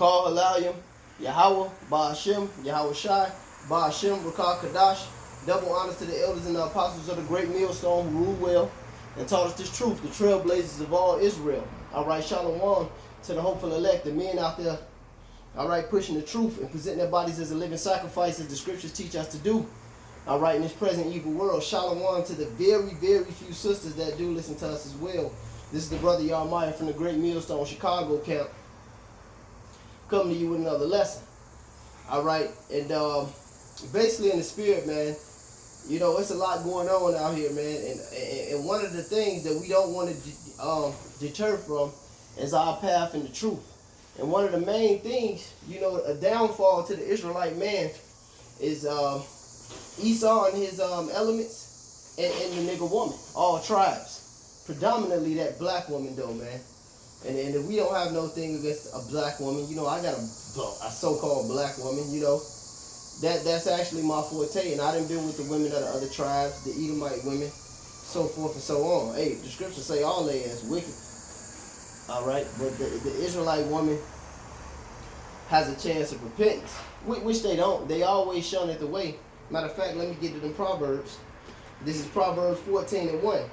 Call Halayim, Yahweh, ahchyam, Yahweh Shai, ahchyam, Rakah Kadash. Double honors to the elders and the apostles of the great millstone who ruled well and taught us this truth, the trailblazers of all Israel. All right, shalom to the hopeful elect, the men out there, all right, pushing the truth and presenting their bodies as a living sacrifice as the scriptures teach us to do. All right, in this present evil world, shalom to the very, very few sisters that do listen to us as well. This is the brother Yarmaya from the Great Millstone Chicago camp, coming to you with another lesson. All right, and basically in the spirit, man, you know, it's a lot going on out here, man, and one of the things that we don't want to deter from is our path in the truth. And one of the main things, you know, a downfall to the Israelite man is Esau and his elements and the nigger woman, all tribes. Predominantly that black woman though, man. And if we don't have no thing against a black woman, you know, I got a so-called black woman, you know. That's actually my forte, and I done been with the women of the other tribes, the Edomite women, so forth and so on. Hey, the scriptures say all they ass wicked. All right, but the Israelite woman has a chance of repentance, which they don't. They always shun it the way. Matter of fact, let me get to them Proverbs. This is Proverbs 14:1.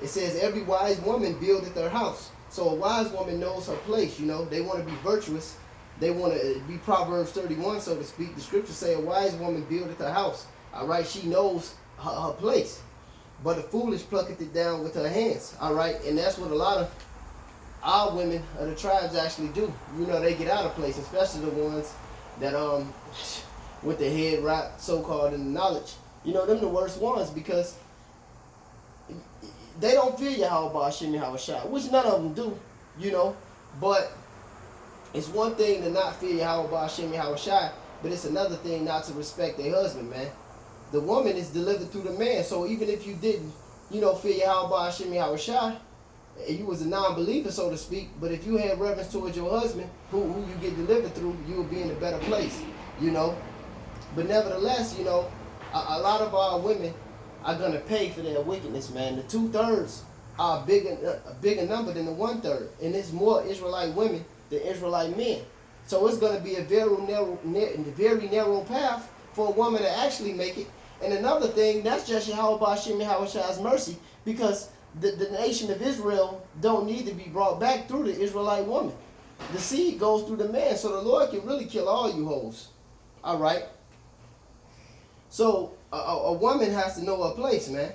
It says, every wise woman buildeth her house. So a wise woman knows her place, you know. They want to be virtuous. They want to be Proverbs 31, so to speak. The scriptures say a wise woman buildeth her house. All right, she knows her place. But the foolish plucketh it down with her hands. All right, and that's what a lot of our women of the tribes actually do. You know, they get out of place, especially the ones that with the head wrapped so-called in the knowledge. You know, them the worst ones because they don't fear Yahweh ahchyam, Yahweh Shai, which none of them do, you know. But it's one thing to not fear Yahweh ahchyam, Yahweh Shai, but it's another thing not to respect their husband, man. The woman is delivered through the man, so even if you didn't, you know, fear Yahweh ahchyam, Yahweh Shai, and you was a non-believer, so to speak, but if you had reverence towards your husband, who you get delivered through, you will be in a better place, you know. But nevertheless, you know, a lot of our women are going to pay for their wickedness, man. The 2/3 are a bigger number than the 1/3. And there's more Israelite women than Israelite men. So it's going to be a very narrow path for a woman to actually make it. And another thing, that's just Yahweh ahchyam, Yahweh Shai's mercy, because the nation of Israel don't need to be brought back through the Israelite woman. The seed goes through the man, so the Lord can really kill all you hoes. All right? So a woman has to know her place, man.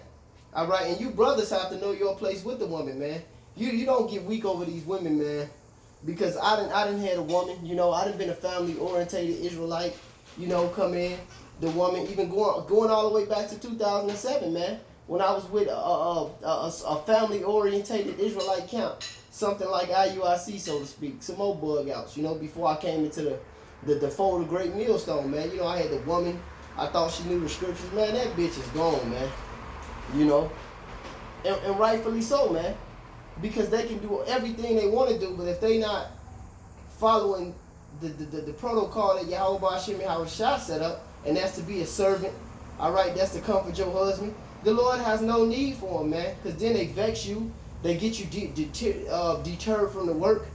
All right, and you brothers have to know your place with the woman, man. You don't get weak over these women, man, because I didn't had a woman, you know. I done been a family orientated Israelite, you know, come in. The woman even going all the way back to 2007, man, when I was with a family orientated Israelite camp, something like IUIC, so to speak, some old bug outs, you know, before I came into the fold of Great Millstone, man. You know, I had the woman. I thought she knew the scriptures. Man, that bitch is gone, man. You know? And rightfully so, man. Because they can do everything they want to do, but if they not following the protocol that Yahweh ahchyam, Yahweh Shai set up, and that's to be a servant, all right, that's to comfort your husband, the Lord has no need for them, man. Because then they vex you. They get you deterred from the work.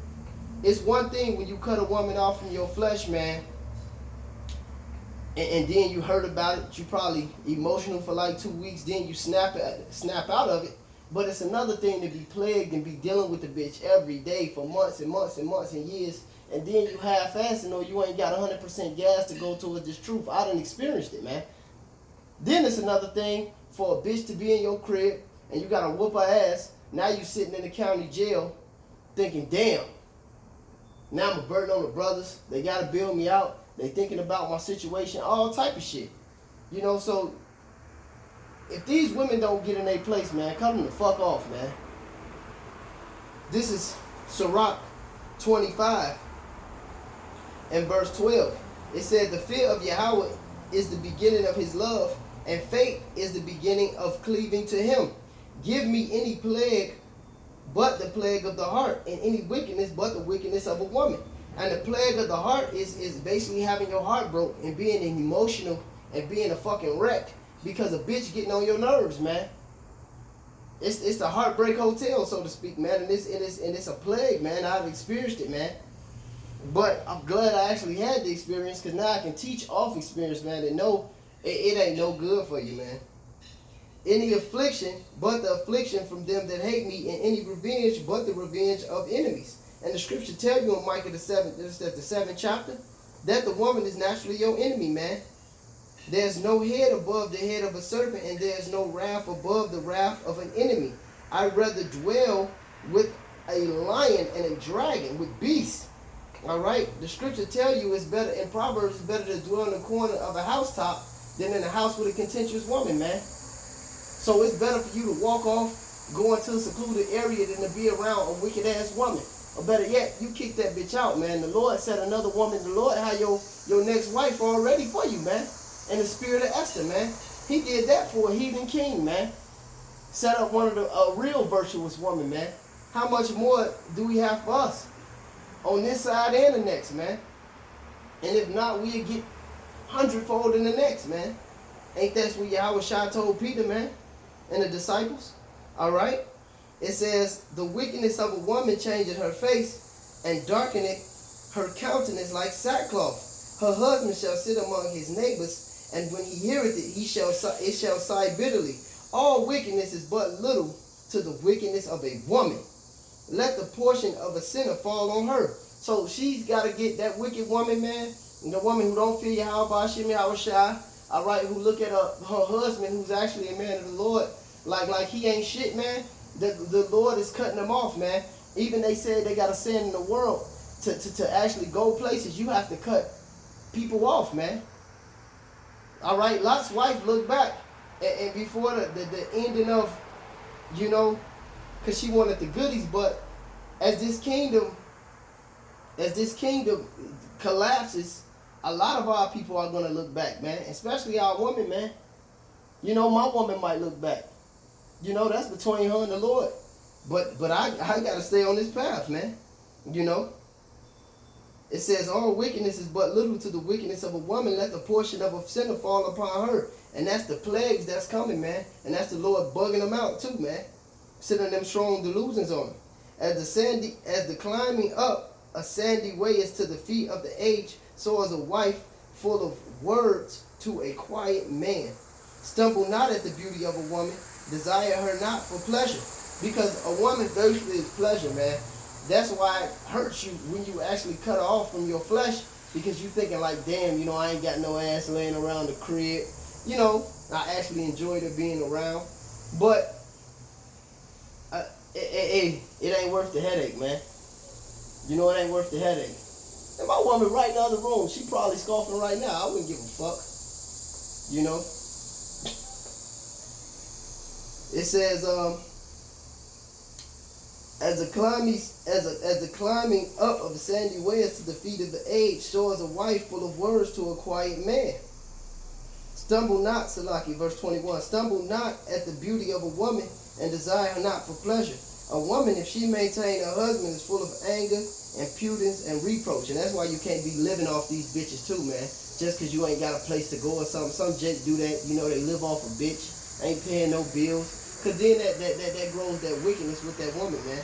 It's one thing when you cut a woman off from your flesh, man, and then you heard about it, you probably emotional for like 2 weeks, then you snap out of it. But it's another thing to be plagued and be dealing with the bitch every day for months and months and months and years, and then you half-assing or you ain't got 100% gas to go towards this truth. I done experienced it, man. Then it's another thing for a bitch to be in your crib and you gotta whoop her ass. Now you sitting in the county jail thinking, damn, now I'm a burden on the brothers. They gotta bail me out. They thinking about my situation, all type of shit. You know, so if these women don't get in their place, man, cut them the fuck off, man. This is Sirach 25 and verse 12. It said, the fear of Yahweh is the beginning of his love, and faith is the beginning of cleaving to him. Give me any plague but the plague of the heart, and any wickedness but the wickedness of a woman. And the plague of the heart is basically having your heart broke and being emotional and being a fucking wreck because a bitch getting on your nerves, man. It's the heartbreak hotel, so to speak, man, and it's a plague, man. I've experienced it, man. But I'm glad I actually had the experience, because now I can teach off experience, man, and know it ain't no good for you, man. Any affliction but the affliction from them that hate me, and any revenge but the revenge of enemies. And the scripture tell you in Micah the 7th chapter, that the woman is naturally your enemy, man. There's no head above the head of a serpent, and there's no wrath above the wrath of an enemy. I'd rather dwell with a lion and a dragon, with beasts. All right? The scripture tell you it's better, in Proverbs, it's better to dwell in the corner of a housetop than in a house with a contentious woman, man. So it's better for you to walk off, go into a secluded area than to be around a wicked ass woman. Or better yet, you kick that bitch out, man. The Lord said another woman, the Lord had your next wife already for you, man. In the spirit of Esther, man. He did that for a heathen king, man. Set up one of a real virtuous woman, man. How much more do we have for us? On this side and the next, man. And if not, we'll get hundredfold in the next, man. Ain't that what Yahweh told Peter, man? And the disciples? All right? It says, the wickedness of a woman changeth her face, and darkeneth her countenance like sackcloth. Her husband shall sit among his neighbors, and when he heareth it, it shall sigh bitterly. All wickedness is but little to the wickedness of a woman. Let the portion of a sinner fall on her. So she's got to get that wicked woman, man. The woman who don't fear Yahweh, Shimmy, Shai, all right, who look at her husband, who's actually a man of the Lord, like he ain't shit, man. The Lord is cutting them off, man. Even they said they got a sin in the world to actually go places. You have to cut people off, man. All right, Lot's wife looked back, and before the ending of, you know, because she wanted the goodies, but as this kingdom collapses, a lot of our people are going to look back, man, especially our women, man. You know, my woman might look back. You know, that's between her and the Lord. But I got to stay on this path, man. You know. It says, all wickedness is but little to the wickedness of a woman. Let the portion of a sinner fall upon her. And that's the plagues that's coming, man. And that's the Lord bugging them out too, man. Sending them strong delusions on them. As the climbing up a sandy way is to the feet of the aged, so is a wife full of words to a quiet man. Stumble not at the beauty of a woman. Desire her not for pleasure. Because a woman basically is pleasure, man. That's why it hurts you when you actually cut her off from your flesh, because you thinking like, damn, you know, I ain't got no ass laying around the crib. You know, I actually enjoyed her being around. But it ain't worth the headache, man. You know, it ain't worth the headache. And my woman right in the other room, she probably scoffing right now. I wouldn't give a fuck. You know? It says, as the climbing up of the sandy ways to the feet of the aged, so is a wife full of words to a quiet man. Stumble not, Salaki, verse 21, stumble not at the beauty of a woman, and desire her not for pleasure. A woman, if she maintain her husband, is full of anger, impudence, and reproach. And that's why you can't be living off these bitches too, man. Just because you ain't got a place to go or something. Some jakes do that, you know, they live off a bitch, ain't paying no bills. Because then that grows that wickedness with that woman, man.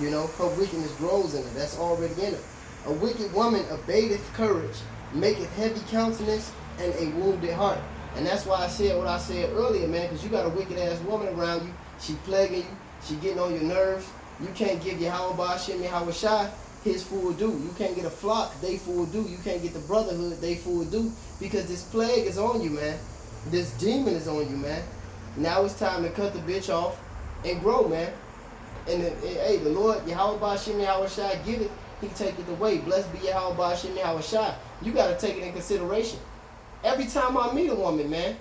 You know, her wickedness grows in her. That's already in her. A wicked woman abateth courage, maketh heavy countenance, and a wounded heart. And that's why I said what I said earlier, man, because you got a wicked-ass woman around you. She plaguing you. She getting on your nerves. You can't give Yahweh Shem Yahweh Shai his full due. You can't get a flock, they full due. You can't get the brotherhood, they full due. Because this plague is on you, man. This demon is on you, man. Now it's time to cut the bitch off and grow, man. And hey, the Lord, Yahweh Shem Yahweh Shai, give it, he take it away. Blessed be Yahweh Shem Yahweh Shai. You got to take it in consideration. Every time I meet a woman, man.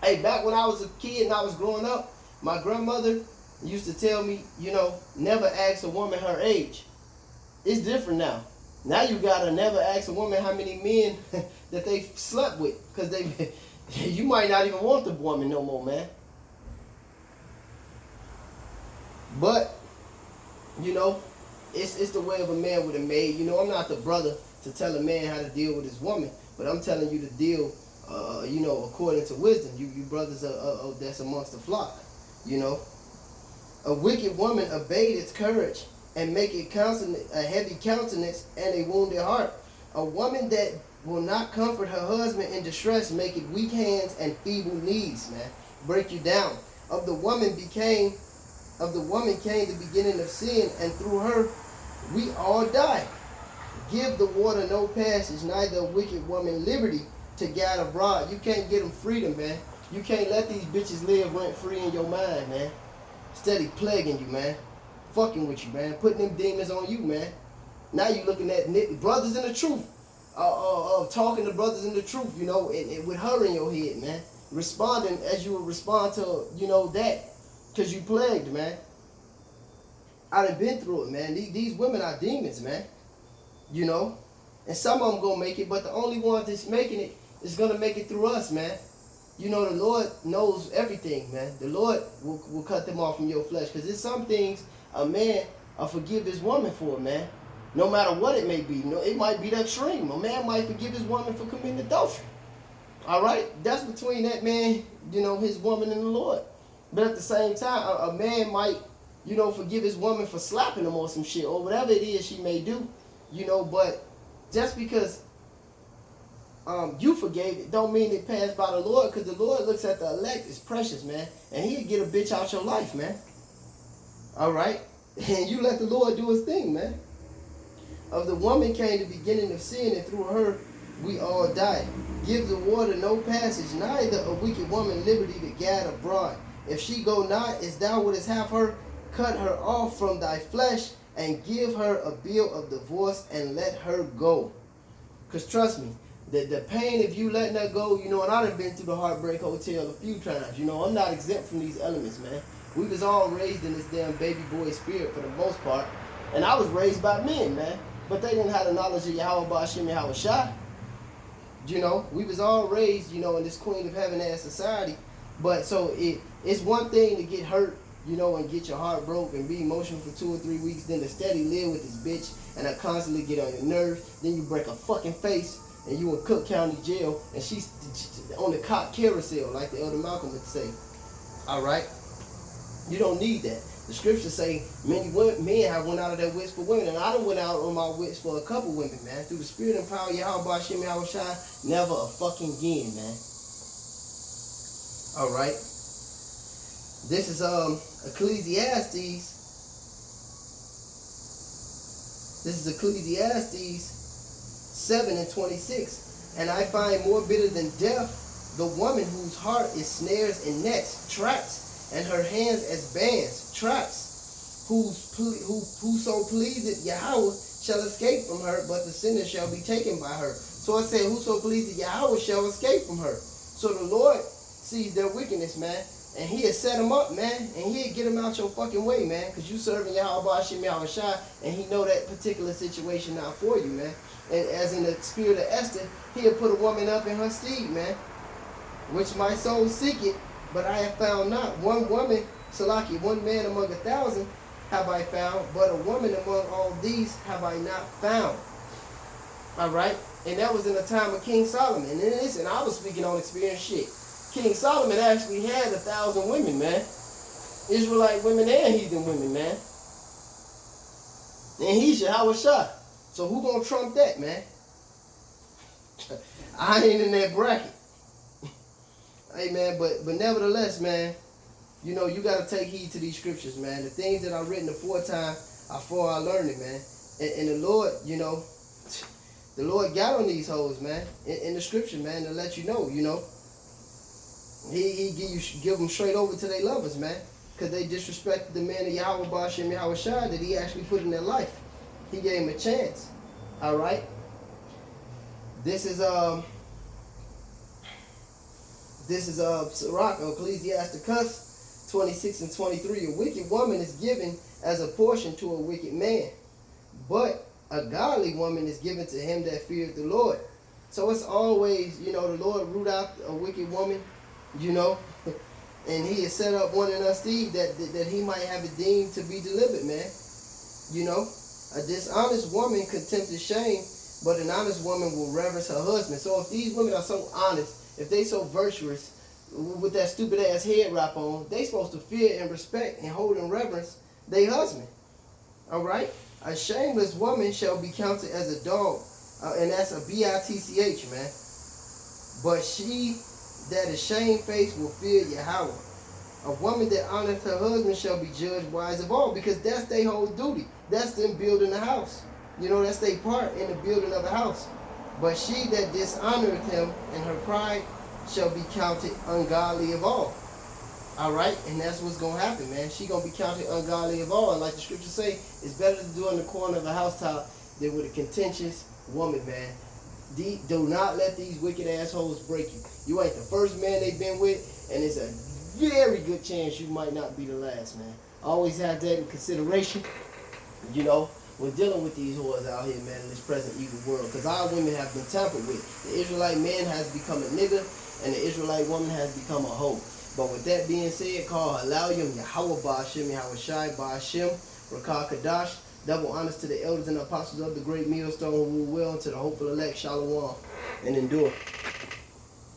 Hey, back when I was a kid and I was growing up, my grandmother used to tell me, you know, never ask a woman her age. It's different now. Now you gotta never ask a woman how many men that they slept with, because you might not even want the woman no more, man. But you know, it's the way of a man with a maid. You know, I'm not the brother to tell a man how to deal with his woman, but I'm telling you to deal, you know, according to wisdom. You brothers are that's amongst the flock. You know, a wicked woman abateth courage, and make a heavy countenance and a wounded heart. A woman that will not comfort her husband in distress, make it weak hands and feeble knees, man. Break you down. Of the woman came the beginning of sin, and through her we all die. Give the water no passage, neither a wicked woman liberty to guide abroad. You can't get them freedom, man. You can't let these bitches live rent free in your mind, man. Steady plaguing you, man. Fucking with you, man. Putting them demons on you, man. Now you looking at brothers in the truth. Talking to brothers in the truth, you know, and with her in your head, man. Responding as you would respond to, you know, that. Because you plagued, man. I done been through it, man. These women are demons, man. You know? And some of them gonna make it, but the only one that's making it is gonna make it through us, man. You know, the Lord knows everything, man. The Lord will cut them off from your flesh. Because there's some things a man will forgive his woman for, man. No matter what it may be. You know, it might be the extreme. A man might forgive his woman for committing adultery. All right? That's between that man, you know, his woman and the Lord. But at the same time, a man might, you know, forgive his woman for slapping him or some shit or whatever it is she may do. You know, but just because you forgave it don't mean it passed by the Lord, because the Lord looks at the elect as precious, man. And he'll get a bitch out your life, man. All right? And you let the Lord do his thing, man. Of the woman came the beginning of sin, and through her we all die. Give the water no passage, neither a wicked woman liberty to gad abroad. If she go not as thou wouldest have her, cut her off from thy flesh, and give her a bill of divorce, and let her go. Because trust me, the pain of you letting her go, you know, and I done been through the Heartbreak Hotel a few times. You know, I'm not exempt from these elements, man. We was all raised in this damn baby boy spirit for the most part. And I was raised by men, man. But they didn't have the knowledge of Yahweh Ba'ashim Yahweh Shai. You know, we was all raised, you know, in this Queen of Heaven ass society. But so it's one thing to get hurt, you know, and get your heart broke and be emotional for 2 or 3 weeks, then to steady live with this bitch and I constantly get on your nerves. Then you break a fucking face and you in Cook County Jail and she's on the cop carousel, like the Elder Malcolm would say. All right? You don't need that. The scriptures say many men have went out of their wits for women, and I done went out on my wits for a couple women, man. Through the spirit and power of Yahweh Ba'ashim Yahweh Shai, never a fucking again, man. All right. This is Ecclesiastes. This is Ecclesiastes 7:26. And I find more bitter than death the woman whose heart is snares and nets, traps, and her hands as bands, traps. Whoso pleaseth Yahweh shall escape from her, but the sinner shall be taken by her. So I said, whoso pleaseth Yahweh shall escape from her. So the Lord sees their wickedness, man. And he'll set them up, man. And he'll get them out your fucking way, man. Because you serving Yahweh Ba'ashim Yahweh Shai, and he know that particular situation not for you, man. And as in the spirit of Esther, he'll put a woman up in her steed, man. Which my soul seeketh, but I have found not. One woman, Salaki, one man among 1,000 have I found, but a woman among all these have I not found. All right? And that was in the time of King Solomon. And listen, I was speaking on experience shit. King Solomon actually had 1,000 women, man. Israelite women and heathen women, man. And he's Yahweh Shai. So who gonna trump that, man? I ain't in that bracket. Hey, man, but nevertheless, man, you know, you got to take heed to these scriptures, man. The things that I've written aforetime are for our learning, man. And the Lord, you know, the Lord got on these hoes, man, in the scripture, man, to let you know, you know. He give them straight over to their lovers, man, because they disrespected the man of Yahweh Ba'ashim Yahweh Shai that he actually put in their life. He gave him a chance. All right. This is Sirach, Ecclesiasticus 26 and 23. A wicked woman is given as a portion to a wicked man, but a godly woman is given to him that feareth the Lord. So it's always, you know, the Lord root out a wicked woman, you know, and he has set up one in us steed that he might have it deemed to be delivered, man. You know, a dishonest woman contempteth shame, but an honest woman will reverence her husband. So if these women are so honest, if they so virtuous, with that stupid ass head wrap on, they supposed to fear and respect and hold in reverence their husband. All right? A shameless woman shall be counted as a dog. And that's a bitch, man. But she that is shamefaced will fear Yahweh. A woman that honoreth her husband shall be judged wise of all, because that's their whole duty. That's them building the house. You know, that's their part in the building of the house. But she that dishonoreth him in her pride shall be counted ungodly of all. All right, and that's what's gonna happen, man. She gonna be counted ungodly of all, and like the scriptures say, it's better to do in the corner of a housetop than with a contentious woman, man. Do not let these wicked assholes break you. You ain't the first man they've been with, and it's a very good chance you might not be the last, man. Always have that in consideration, you know, when dealing with these whores out here, man, in this present evil world. Because our women have been tampered with. The Israelite man has become a nigger, and the Israelite woman has become a hoe. But with that being said, call Halalyam Yahweh Ba'ashem, Yahweh Shai Ba'ashem, Rakah Kadash. Double honors to the elders and apostles of the great millstone who rule well, and to the hopeful elect, Shalom, and endure.